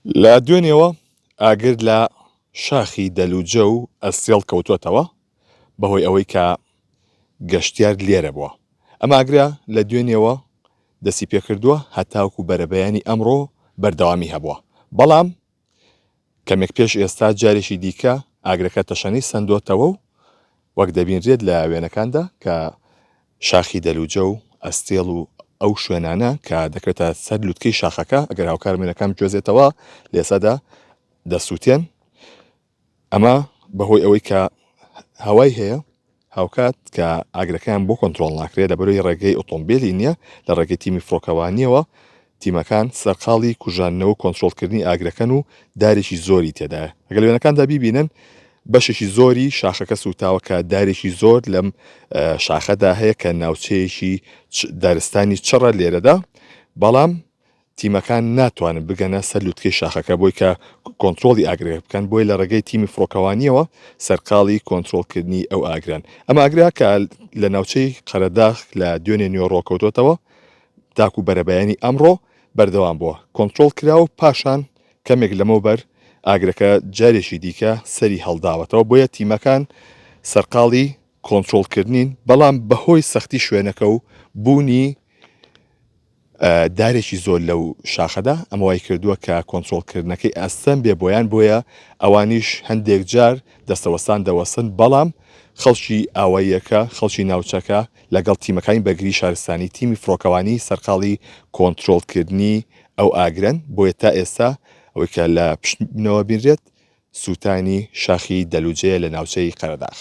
لە دوێنێەوە ئاگر لە شاخی دەلوجە و ئەستێڵ کەوتوەتەوە بەهۆی ئەوەی کە گەشتیار لێرە بووە. ئەمە ئاگرا لە دوێنێەوە دەستی پێکردووە هەتاوکو بەرەبەیانی ئەمڕۆ بەردەوامی هەبووە. بەڵام کەمێک پێش ئێستا جارێکی دیکە ئاگرەکە تەشەنەی سندۆتەوە و وەک دەبینرێت لە وێنەکاندا کە شاخی دەلوجە و ئەستێڵ و ئەو شوێنانە کە دەکرێتە سەر لووتکەی شاخەکە ئەگەر هاوکارمێنەکەم گوێزێتەوە لێسەدا دەسووتێن. ئەمە بەهۆی ئەوەی کە هەوای هەیە هاوکات کە ئاگرەکان بۆ کۆنتترۆل ناکرێت لە بەرەوەی ڕێگەی ئۆتۆمبیلی نییە لە ڕێگەی تیمی فڕۆکەوانیەوە تیمەکان سەرقاڵی کوژانەوە کۆنتترۆلکردنی ئاگرەکەن و دارێکی زۆری تێدایە. ئەگەر وێنەکاندا بیبینن بەشێکی زۆری شاخەکە سوتاوە کە دارێکی زۆر لەم شاخەدا هەیە کە ناوچەیەکی دارستانی چڕە لێرەدا، بەڵام تیمەکان ناتوانن بگەنە سەر لووتکەی شاخەکە بۆی کە کۆنتترۆلی ئاگرێ بکەن بۆی لە ڕێگەی تیمی فڕۆکەوانیەوە سەرقاڵی کۆنتترۆلکردنی ئەو ئاگران. ئەمە ئاگرا کە لە ناوچەی قەرەداغ لە دوێنێ نیوەڕۆکەوتۆتەوە تاکو بەرەبەیانی ئەمڕۆ بەردەوام بووە کۆنتترۆل کرا و پاشان کەمێک لەمەوبەر ئاگرەکە جارێکی دیکە سەری هەڵداوەتەوە بۆیە تیمەکان سەرقاڵی کۆنتترۆلکردنین، بەڵام بەهۆی سەختی شوێنەکە و بوونی دارێکی زۆر لەو شاخەدا ئەمەوای کردووە کە کۆنتترۆلکردنەکەی ئەستەم بێ بۆیان بۆیە ئەوانیش هەندێک جار دەستەوەسان دەوەسن، بەڵام خەڵکی ئاواییەکە خەڵکی ناوچەکە لەگەڵ تیمەکانی بەگری شارستانی تیمی فڕۆکەوانی سەرقاڵی کۆنتترۆلکردنی ئەو ئاگرن بۆیە تا ئێستا ئەوەی کە لە پشتنەوە بینرێت سووتانی شاخی دەلوجەیە لە ناوچەی قەرەداغ.